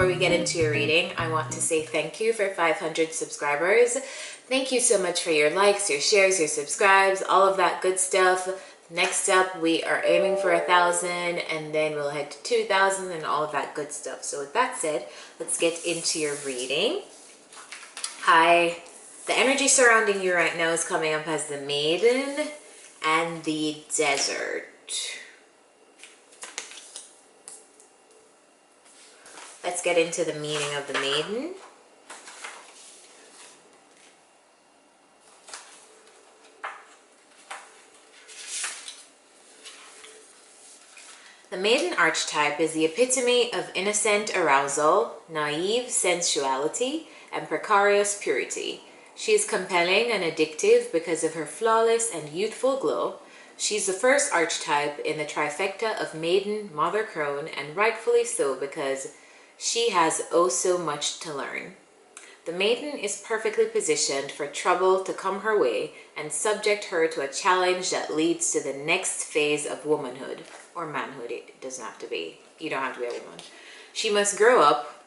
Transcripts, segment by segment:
before we get into your reading, I want to say thank you for 500 subscribers. Thank you so much for your likes, your shares, your subscribes, all of that good stuff. Next up, we are aiming for 1,000, and then we'll head to 2,000 and all of that good stuff. So with that said, let's get into your reading. Hi. The energy surrounding you right now is coming up as the Maiden and the Desert. Let's get into the meaning of the Maiden. The Maiden archetype is the epitome of innocent arousal, naive sensuality, and precarious purity. She is compelling and addictive because of her flawless and youthful glow. She's the first archetype in the trifecta of Maiden, Mother Crone, and rightfully so because she has oh so much to learn. The Maiden is perfectly positioned for trouble to come her way and subject her to a challenge that leads to the next phase of womanhood, or manhood. It doesn't have to be. You don't have to be a woman. She must grow up,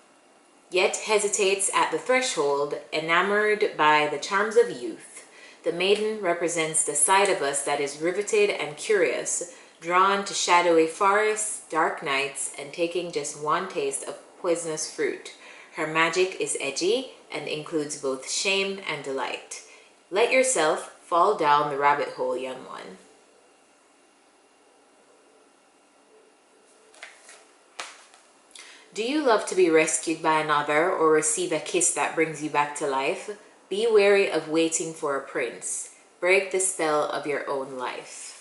yet hesitates at the threshold, enamored by the charms of youth. The Maiden represents the side of us that is riveted and curious, drawn to shadowy forests, dark nights, and taking just one taste of poisonous fruit. Her magic is edgy and includes both shame and delight. Let yourself fall down the rabbit hole, young one. Do you love to be rescued by another or receive a kiss that brings you back to life? Be wary of waiting for a prince. Break the spell of your own life.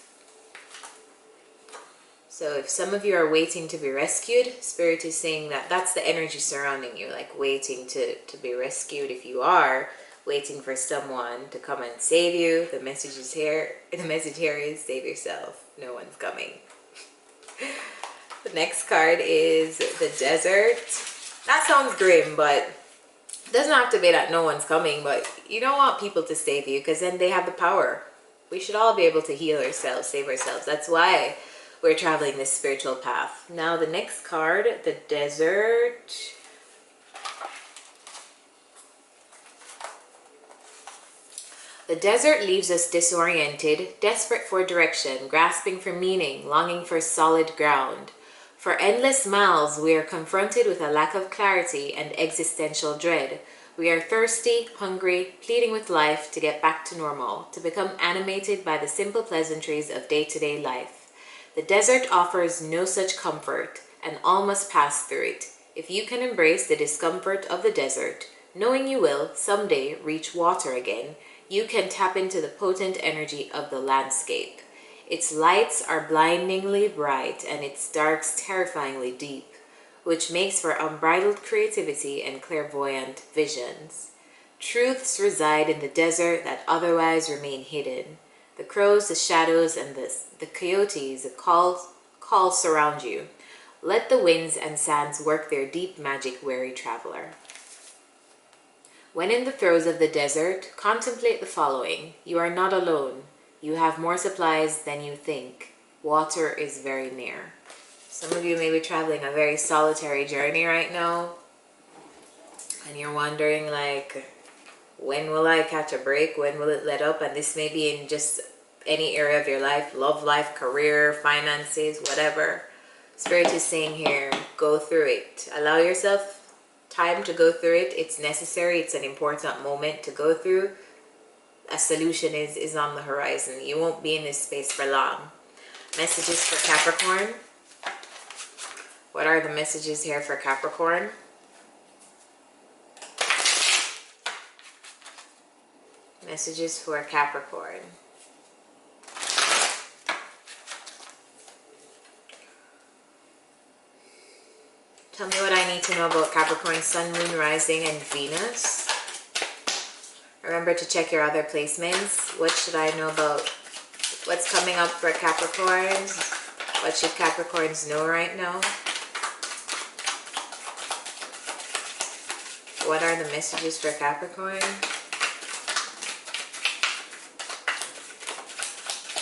So if some of you are waiting to be rescued, Spirit is saying that that's the energy surrounding you, like waiting to be rescued. If you are waiting for someone to come and save you, the message here is save yourself. No one's coming. The next card is the Desert. That sounds grim, but it doesn't have to be that no one's coming, but you don't want people to save you because then they have the power. We should all be able to heal ourselves, save ourselves. That's why we're traveling this spiritual path. Now the next card, the Desert. The desert leaves us disoriented, desperate for direction, grasping for meaning, longing for solid ground. For endless miles, we are confronted with a lack of clarity and existential dread. We are thirsty, hungry, pleading with life to get back to normal, to become animated by the simple pleasantries of day-to-day life. The desert offers no such comfort, and all must pass through it. If you can embrace the discomfort of the desert, knowing you will someday reach water again, you can tap into the potent energy of the landscape. Its lights are blindingly bright and its darks terrifyingly deep, which makes for unbridled creativity and clairvoyant visions. Truths reside in the desert that otherwise remain hidden. The crows, the shadows, and the coyotes call surround you. Let the winds and sands work their deep magic, weary traveler. When in the throes of the desert, contemplate the following. You are not alone. You have more supplies than you think. Water is very near. Some of you may be traveling a very solitary journey right now, and you're wondering like, when will I catch a break? When will it let up? And this may be in just any area of your life, love life, career, finances, whatever. Spirit is saying here, go through it. Allow yourself time to go through it. It's necessary. It's an important moment to go through. A solution is on the horizon. You won't be in this space for long. Messages for Capricorn. What are the messages here for Capricorn? Messages for Capricorn. Tell me what I need to know about Capricorn, Sun, Moon, Rising, and Venus. Remember to check your other placements. What should I know about what's coming up for Capricorns? What should Capricorns know right now? What are the messages for Capricorn?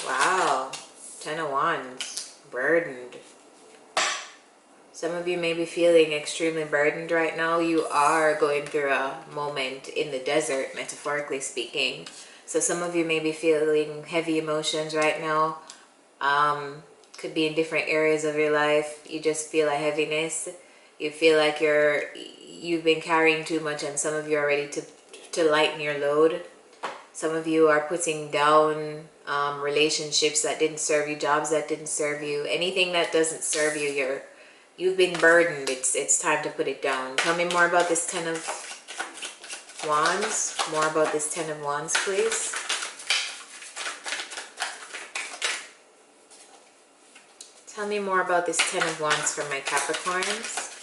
Wow. 10 of Wands. Burdened. Some of you may be feeling extremely burdened right now. You are going through a moment in the desert, metaphorically speaking. So some of you may be feeling heavy emotions right now. Could be in different areas of your life. You just feel a heaviness. You feel like you've been carrying too much, and some of you are ready to lighten your load. Some of you are putting down relationships that didn't serve you, jobs that didn't serve you, anything that doesn't serve you. You've been burdened. It's time to put it down. Tell me more about this Ten of Wands. More about this Ten of Wands, please. Tell me more about this Ten of Wands for my Capricorns.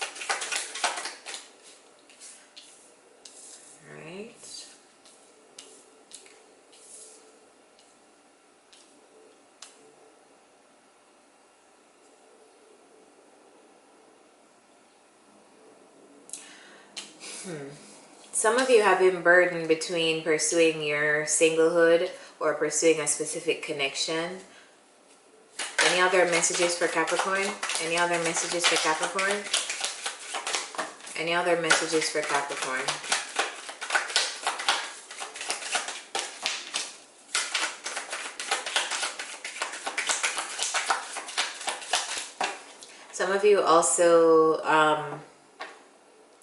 All right. Some of you have been burdened between pursuing your singlehood or pursuing a specific connection. Any other messages for Capricorn? Any other messages for Capricorn? Any other messages for Capricorn? Some of you also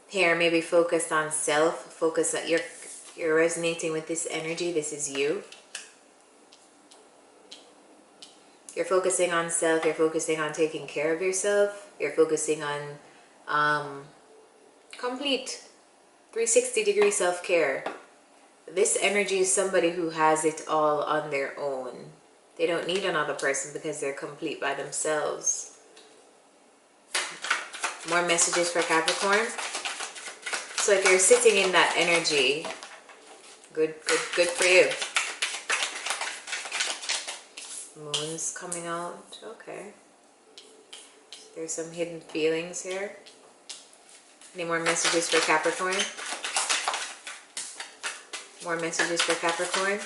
here maybe focused on self. Focus that you're resonating with this energy. This is you. You're focusing on self. You're focusing on taking care of yourself. You're focusing on complete 360-degree self-care. This energy is somebody who has it all on their own. They don't need another person because they're complete by themselves. More messages for Capricorn. So if you're sitting in that energy, good for you. Moon's coming out. Okay. There's some hidden feelings here. Any more messages for Capricorn? More messages for Capricorn.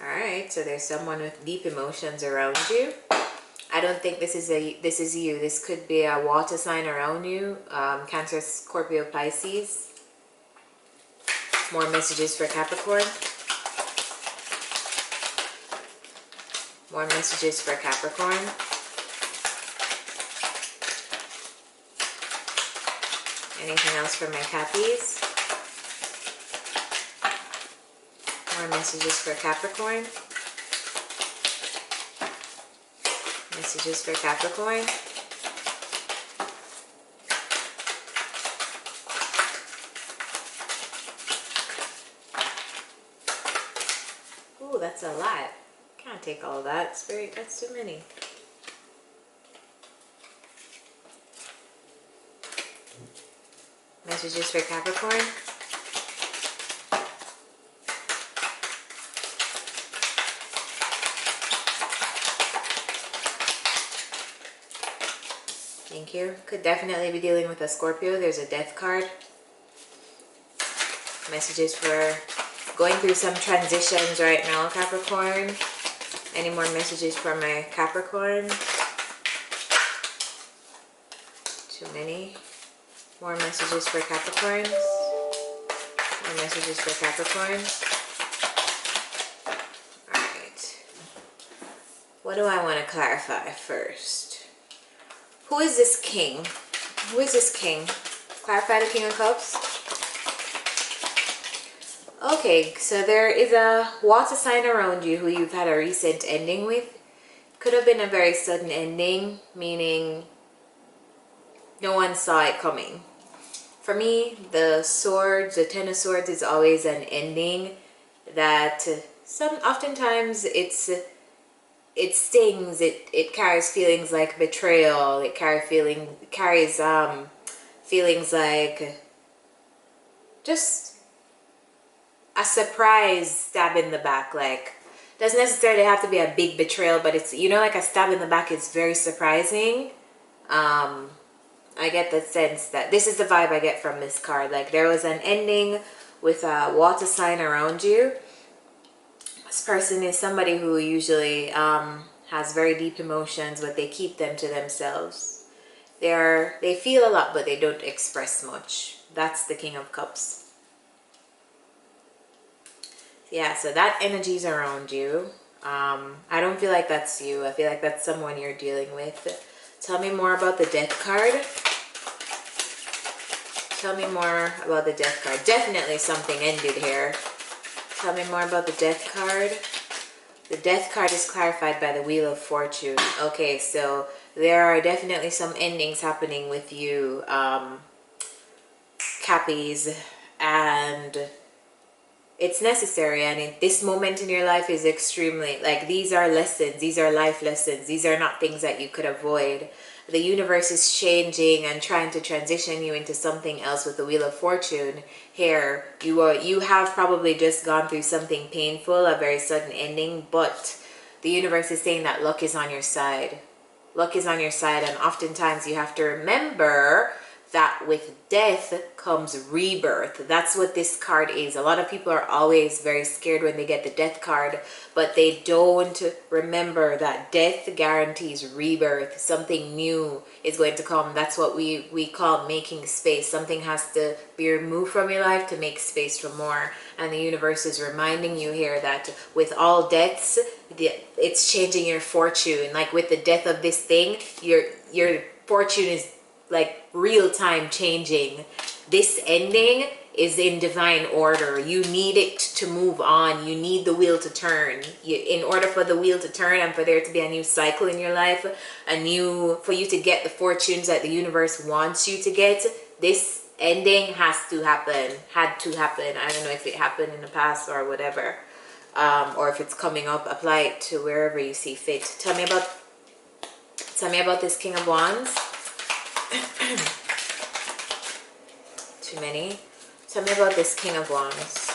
Alright, so there's someone with deep emotions around you. I don't think this is you. This could be a water sign around you. Cancer, Scorpio, Pisces. More messages for Capricorn. More messages for Capricorn. Anything else for my Cappies? More messages for Capricorn. Messages for Capricorn. Ooh, that's a lot. Can't take all that. That's too many. Messages for Capricorn. Thank you. Could definitely be dealing with a Scorpio. There's a death card. Messages for going through some transitions right now, Capricorn. Any more messages for my Capricorn? Too many. More messages for Capricorn. More messages for Capricorn. Alright. What do I want to clarify first? Who is this king? Who is this king? Clarify the King of Cups. Okay, so there is a water sign around you who you've had a recent ending with. Could have been a very sudden ending, meaning no one saw it coming. For me, the Ten of Swords is always an ending that oftentimes it stings, it carries feelings like betrayal, it carries feelings like just a surprise stab in the back. Like, doesn't necessarily have to be a big betrayal, but it's, like a stab in the back is very surprising. I get the sense that this is the vibe I get from this card. Like, there was an ending with a water sign around you. This person is somebody who usually has very deep emotions, but they keep them to themselves. They feel a lot, but they don't express much. That's the King of Cups. Yeah, so that energy is around you. I don't feel like that's you. I feel like that's someone you're dealing with. Tell me more about the Death card. Tell me more about the Death card. Definitely something ended here. Tell me more about the Death card. The Death card is clarified by the Wheel of Fortune. Okay, so there are definitely some endings happening with you, Cappies, and it's necessary. And in this moment in your life is extremely, like, these are lessons, these are life lessons, these are not things that you could avoid. The universe is changing and trying to transition you into something else with the Wheel of Fortune. Here, you have probably just gone through something painful, a very sudden ending, but the universe is saying that luck is on your side. Luck is on your side, and oftentimes you have to remember that with death comes rebirth. That's what this card is. A lot of people are always very scared when they get the Death card, but they don't remember that death guarantees rebirth. Something new is going to come. That's what we call making space. Something has to be removed from your life to make space for more. And the universe is reminding you here that with all deaths, it's changing your fortune. Like with the death of this thing, your fortune is like real time changing. This ending is in divine order. You need it to move on. You need the wheel to turn. In order for the wheel to turn and for there to be a new cycle in your life, for you to get the fortunes that the universe wants you to get, this ending has to happen. Had to happen. I don't know if it happened in the past or whatever, or if it's coming up. Apply it to wherever you see fit. Tell me about this King of Wands. Too many. Tell me about this King of Wands.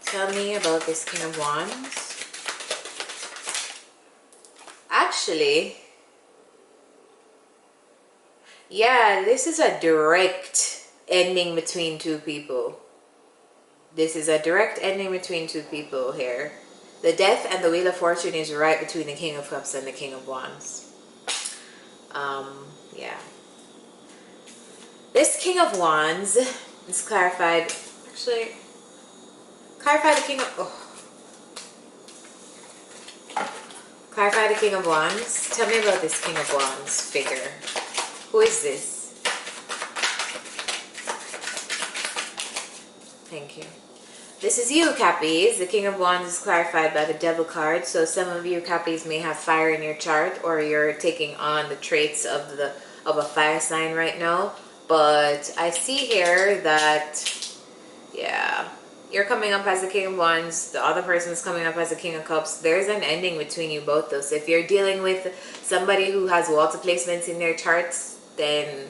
Tell me about this King of Wands. Actually, yeah, this is a direct ending between two people. This is a direct ending between two people here. The Death and the Wheel of Fortune is right between the King of Cups and the King of Wands. Yeah. This King of Wands is clarified. Actually, clarify the King of... Clarify the King of Wands. Tell me about this King of Wands figure. Who is this? Thank you. This is you, Cappies. The King of Wands is clarified by the Devil card. So some of you, Cappies, may have fire in your chart, or you're taking on the traits of a fire sign right now. But I see here that, yeah, you're coming up as the King of Wands. The other person is coming up as the King of Cups. There's an ending between you both, though. So if you're dealing with somebody who has water placements in their charts, then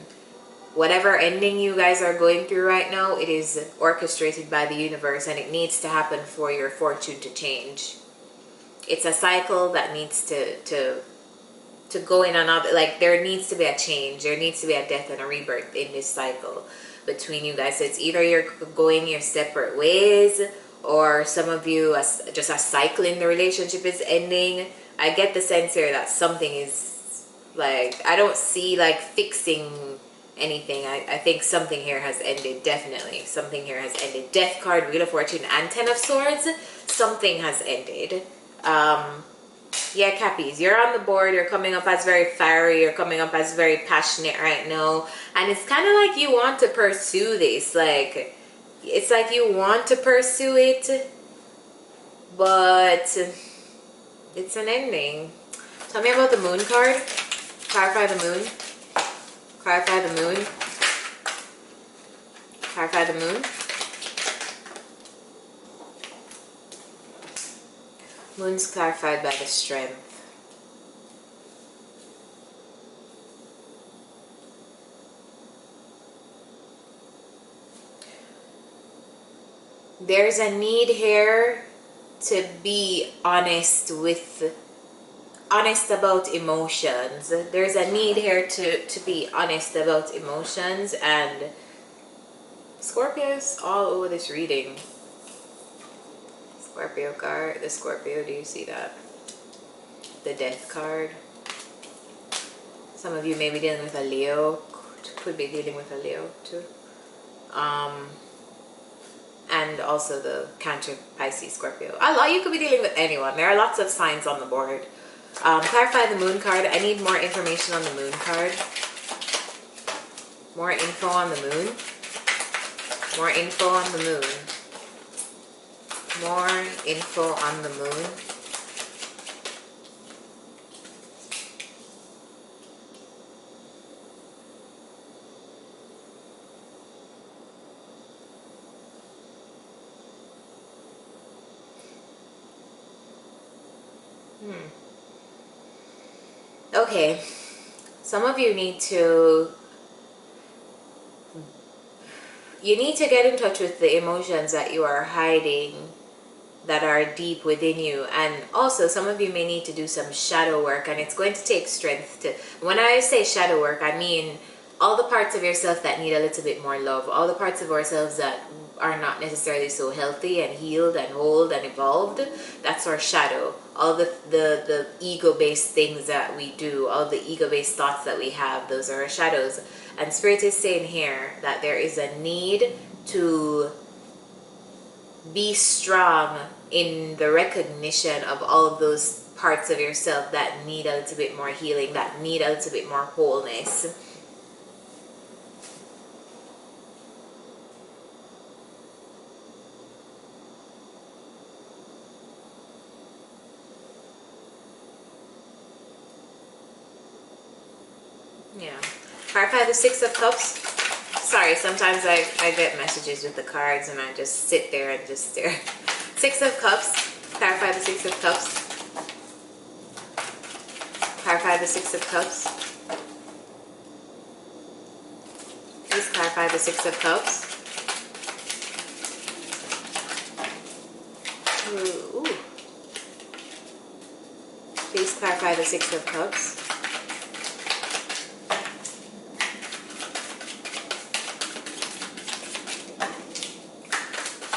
whatever ending you guys are going through right now, it is orchestrated by the universe, and it needs to happen for your fortune to change. It's a cycle that needs to go in another, like there needs to be a change. There needs to be a death and a rebirth in this cycle between you guys. So it's either you're going your separate ways, or some of you, just a cycle in the relationship is ending. I get the sense here that something is, like, I don't see like fixing anything. I think something here has ended. Definitely something here has ended. Death card, Wheel of Fortune, and Ten of Swords. Something has ended. Yeah, Cappies, you're on the board. You're coming up as very fiery. You're coming up as very passionate right now, and it's kind of like you want to pursue this. Like, it's like you want to pursue it, but it's an ending. Tell me about the Moon card. Clarify the Moon. Clarify the Moon. Clarify the Moon. Moon's clarified by the Strength. There's a need here to be honest about emotions. There's a need here to be honest about emotions, and Scorpios all over this reading. Scorpio card. The Scorpio, do you see that? The Death card. Some of you may be dealing with a Leo. Could be dealing with a Leo too. And also the Cancer, Pisces, Scorpio. You could be dealing with anyone. There are lots of signs on the board. Clarify the Moon card. I need more information on the Moon card. More info on the Moon. More info on the Moon. More info on the Moon. Okay, some of you need to get in touch with the emotions that you are hiding that are deep within you. And also some of you may need to do some shadow work, and it's going to take strength to, when I say shadow work, I mean all the parts of yourself that need a little bit more love, all the parts of ourselves that are not necessarily so healthy and healed and whole and evolved. That's our shadow. All the ego-based things that we do, all the ego-based thoughts that we have, those are our shadows. And Spirit is saying here that there is a need to be strong in the recognition of all of those parts of yourself that need a little bit more healing, that need a little bit more wholeness. Yeah. Clarify the Six of Cups. Sorry, sometimes I get messages with the cards and I just sit there and just stare. Six of Cups. Clarify the Six of Cups. Clarify the Six of Cups. Please clarify the Six of Cups. Ooh. Please clarify the Six of Cups.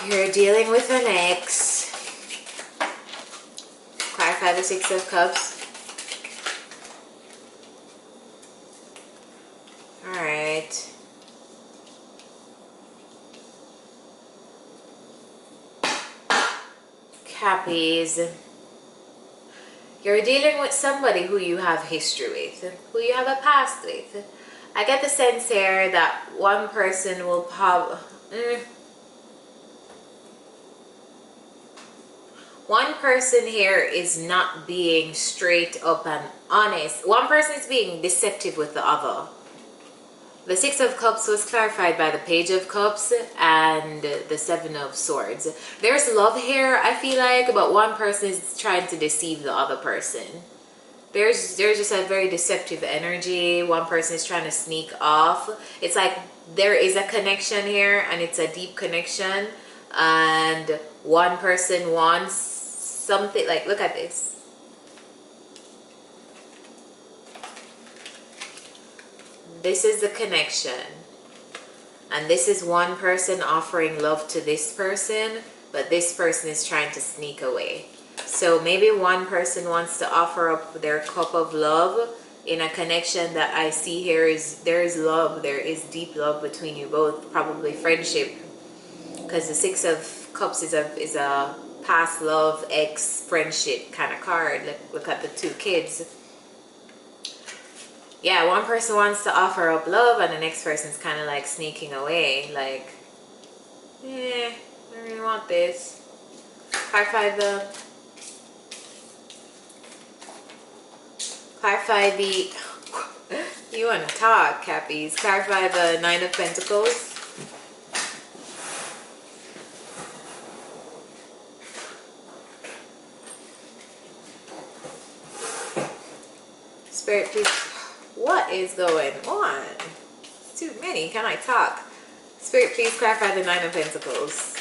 You're dealing with an ex. Clarify the Six of Cups. Alright. Cappies. You're dealing with somebody who you have history with, who you have a past with. I get the sense here that one person will one person here is not being straight up and honest. One person is being deceptive with the other. The Six of Cups was clarified by the Page of Cups and the Seven of Swords. There's love here, I feel like, but one person is trying to deceive the other person. There's just a very deceptive energy. One person is trying to sneak off. It's like there is a connection here, and it's a deep connection, and one person wants something. Like, look at this. This is the connection, and this is one person offering love to this person, but this person is trying to sneak away. So maybe one person wants to offer up their cup of love in a connection that I see here. Is there is love, there is deep love between you both, probably friendship, because the Six of Cups is a past love, ex, friendship kind of card. Look at the two kids. Yeah, one person wants to offer up love and the next person's kind of like sneaking away, like, I don't really want this. Clarify the you want to talk, Cappies. Clarify the Nine of Pentacles. Spirit, please. What is going on? It's too many. Can I talk? Spirit, please clarify the Nine of Pentacles.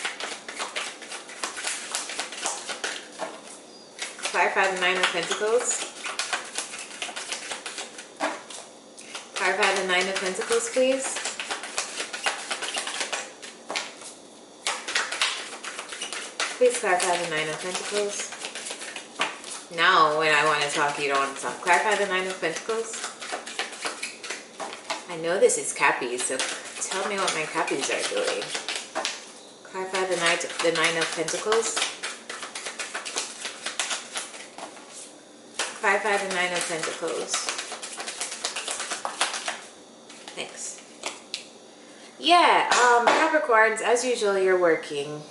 Clarify the Nine of Pentacles. Clarify the Nine of Pentacles, please. Please clarify the Nine of Pentacles. Now, when I want to talk, you don't want to talk. Clarify the Nine of Pentacles. I know this is Cappies, so tell me what my Cappies are doing. Clarify the Nine of Pentacles. Clarify the Nine of Pentacles. Thanks. Yeah, Capricorns, as usual, you're working.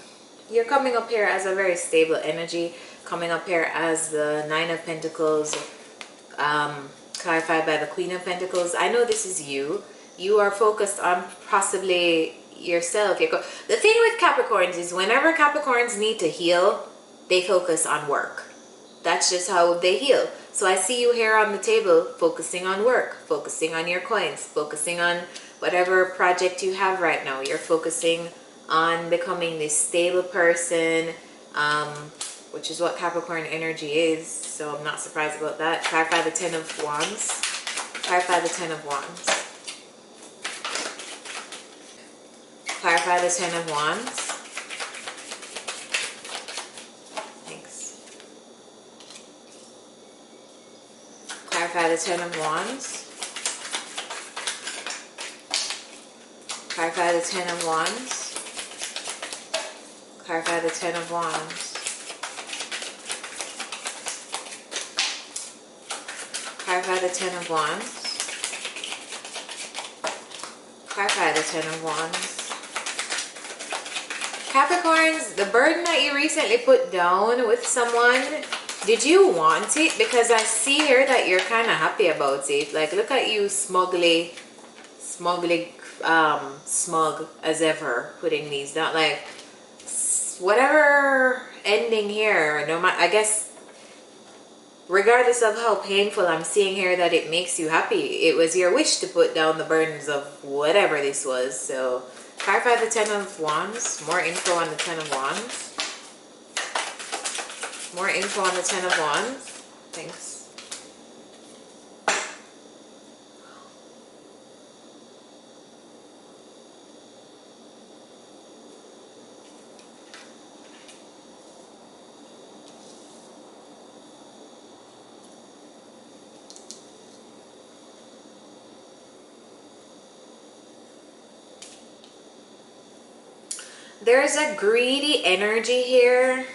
You're coming up here as a very stable energy. Coming up here as the Nine of Pentacles, clarified by the Queen of Pentacles. I know this is you. You are focused on possibly yourself. The thing with Capricorns is whenever Capricorns need to heal, they focus on work. That's just how they heal. So I see you here on the table focusing on work, focusing on your coins, focusing on whatever project you have right now. You're focusing on becoming this stable person, which is what Capricorn energy is. So I'm not surprised about that. Clarify the Ten of Wands. Clarify the Ten of Wands. Clarify the Ten of Wands. Thanks. Clarify the Ten of Wands. Clarify the Ten of Wands. Clarify the Ten of Wands. Clarify the Ten of Wands. Clarify the Ten of Wands. Capricorns, the burden that you recently put down with someone, did you want it? Because I see here that you're kind of happy about it. Like, look at you smug as ever putting these down. Like, whatever ending here, no matter, I guess, regardless of how painful, I'm seeing here that it makes you happy. It was your wish to put down the burdens of whatever this was. So clarify the Ten of Wands. More info on the Ten of Wands. More info on the Ten of Wands. Thanks. There's a greedy energy here.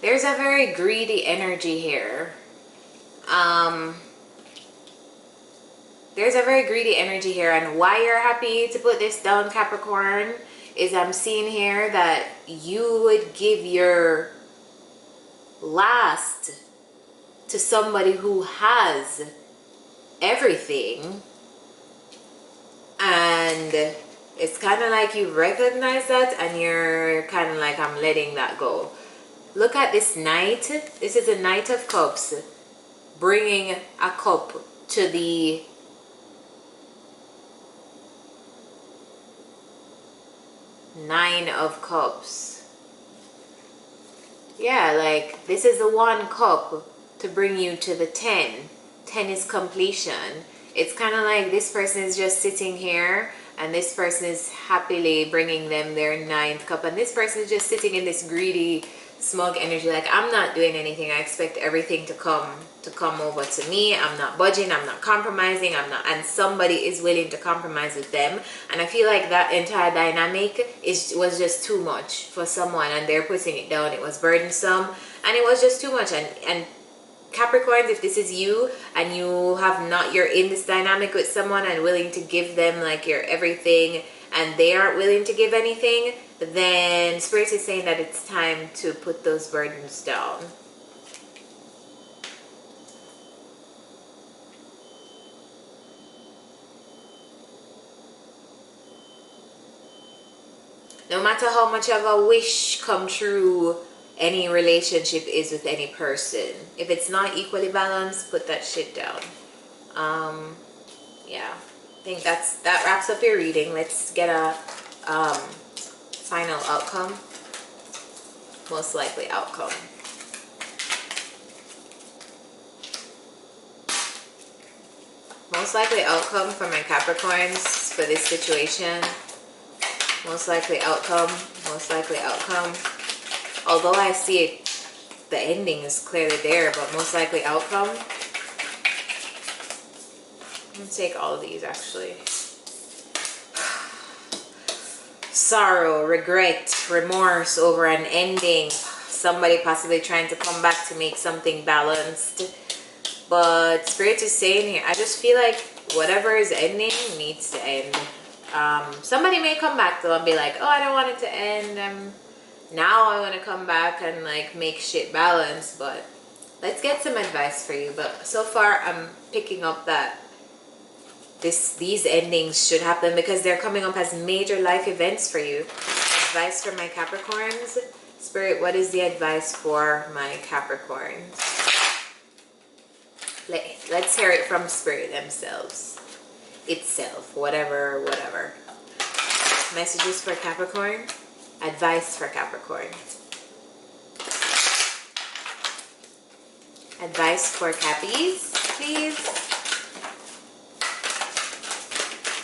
There's a very greedy energy here. There's a very greedy energy here, and why you're happy to put this down, Capricorn, is I'm seeing here that you would give your last to somebody who has everything, and it's kind of like you recognize that and you're kind of like, I'm letting that go. Look at this Knight. This is a Knight of Cups bringing a cup to the Nine of Cups. Yeah, like this is the one cup to bring you to the 10. 10 is completion. It's kind of like this person is just sitting here and this person is happily bringing them their 9th cup, and this person is just sitting in this greedy smug energy, like, I'm not doing anything. I expect everything to come over to me. I'm not budging, I'm not compromising, and somebody is willing to compromise with them. And I feel like that entire dynamic was just too much for someone, and they're putting it down. It was burdensome and it was just too much. And Capricorns, if this is you and you're in this dynamic with someone and willing to give them like your everything and they aren't willing to give anything, then Spirit is saying that it's time to put those burdens down. No matter how much of a wish come true any relationship is with any person, if it's not equally balanced, put that shit down. Yeah, I think that wraps up your reading. Let's get a final outcome. Most likely outcome. Most likely outcome for my Capricorns for this situation. Most likely outcome. Most likely outcome. Although I see it, the ending is clearly there, but most likely outcome. I'm going to take all of these actually. Sorrow, regret, remorse over an ending. Somebody possibly trying to come back to make something balanced. But Spirit is saying here, I just feel like whatever is ending needs to end. Somebody may come back though and be like, oh, I don't want it to end. Now I want to come back and like make shit balance. But let's get some advice for you. But so far I'm picking up that these endings should happen because they're coming up as major life events for you. Advice for my Capricorns. Spirit, what is the advice for my Capricorns? Let's hear it from Spirit themselves. Itself. Whatever. Messages for Capricorn. Advice for Capricorn. Advice for Cappies, please.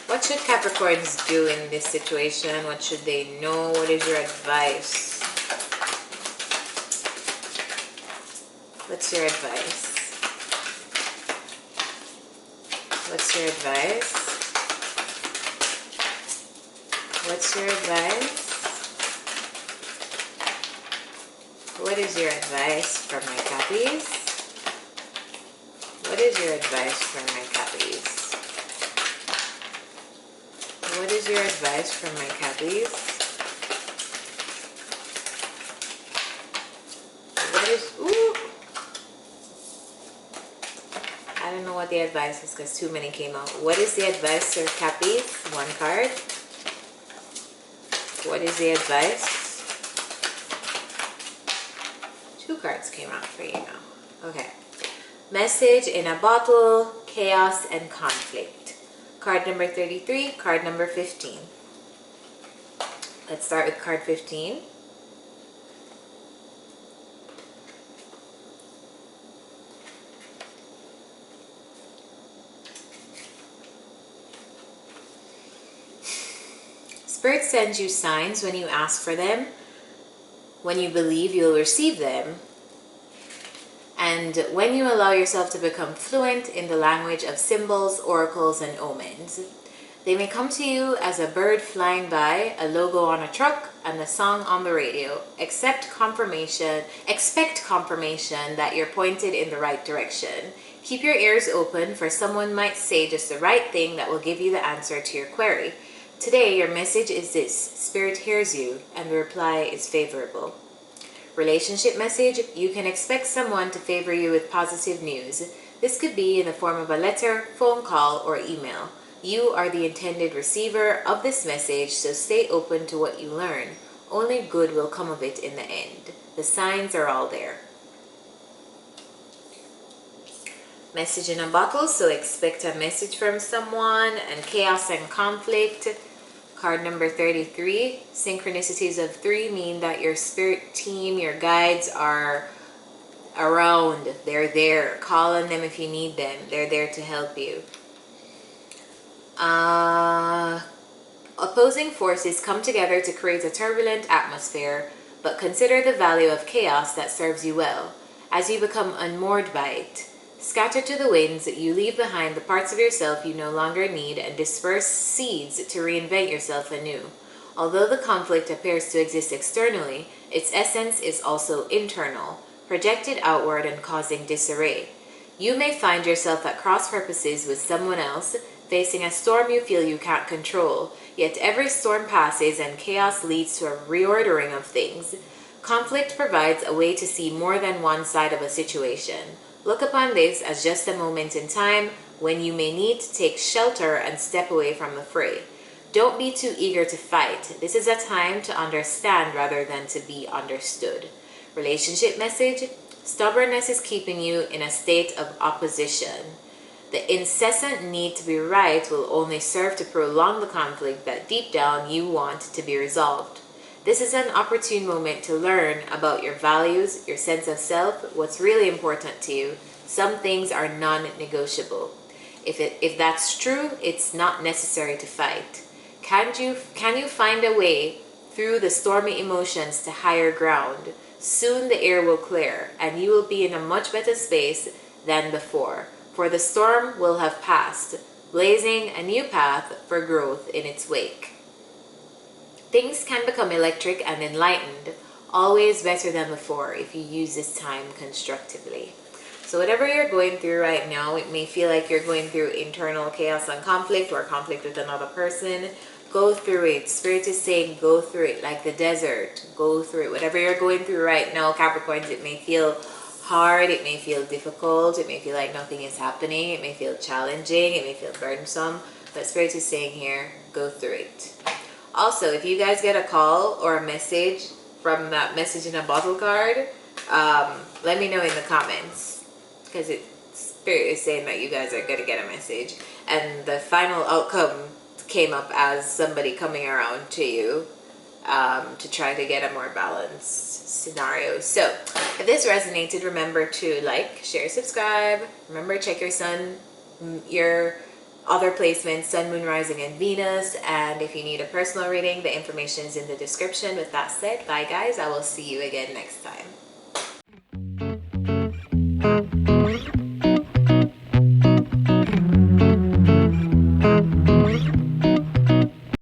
What should Capricorns do in this situation? What should they know? What is your advice? What's your advice? What's your advice? What's your advice? What is your advice for my Cappies? What is your advice for my Cappies? What is your advice for my Cappies? What is... Ooh! I don't know what the advice is because too many came out. What is the advice for Cappies? One card. What is the advice? Two cards came out for you now. Okay. Message in a bottle, chaos and conflict. Card number 33, card number 15. Let's start with card 15. Spirit sends you signs when you ask for them, when you believe you'll receive them, and when you allow yourself to become fluent in the language of symbols, oracles, and omens. They may come to you as a bird flying by, a logo on a truck, and a song on the radio. Expect confirmation that you're pointed in the right direction. Keep your ears open, for someone might say just the right thing that will give you the answer to your query. Today, your message is this: Spirit hears you, and the reply is favorable. Relationship message: you can expect someone to favor you with positive news. This could be in the form of a letter, phone call, or email. You are the intended receiver of this message, so stay open to what you learn. Only good will come of it in the end. The signs are all there. Message in a bottle, so expect a message from someone. And chaos and conflict. Card number 33, synchronicities of 3 mean that your spirit team, your guides are around. They're there. Call on them if you need them. They're there to help you. Opposing forces come together to create a turbulent atmosphere, but consider the value of chaos that serves you well. As you become unmoored by it, scattered to the winds, you leave behind the parts of yourself you no longer need and disperse seeds to reinvent yourself anew. Although the conflict appears to exist externally, its essence is also internal, projected outward and causing disarray. You may find yourself at cross purposes with someone else, facing a storm you feel you can't control, yet every storm passes and chaos leads to a reordering of things. Conflict provides a way to see more than one side of a situation. Look upon this as just a moment in time when you may need to take shelter and step away from the fray. Don't be too eager to fight. This is a time to understand rather than to be understood. Relationship message: stubbornness is keeping you in a state of opposition. The incessant need to be right will only serve to prolong the conflict that deep down you want to be resolved. This is an opportune moment to learn about your values, your sense of self, what's really important to you. Some things are non-negotiable. If that's true, it's not necessary to fight. Can you find a way through the stormy emotions to higher ground? Soon the air will clear, and you will be in a much better space than before, for the storm will have passed, blazing a new path for growth in its wake. Things can become electric and enlightened, always better than before if you use this time constructively. So whatever you're going through right now, it may feel like you're going through internal chaos and conflict, or conflict with another person. Go through it. Spirit is saying go through it like the desert. Go through it. Whatever you're going through right now, Capricorns, it may feel hard, it may feel difficult, it may feel like nothing is happening, it may feel challenging, it may feel burdensome, but Spirit is saying here, go through it. Also, if you guys get a call or a message from that message in a bottle card, let me know in the comments, because Spirit is saying that you guys are going to get a message, and the final outcome came up as somebody coming around to you to try to get a more balanced scenario. So if this resonated, remember to like, share, subscribe. Remember, check your sun, your other placements, sun, moon, rising, and Venus. And if you need a personal reading, the information is in the description. With that said, bye guys. I will see you again next time.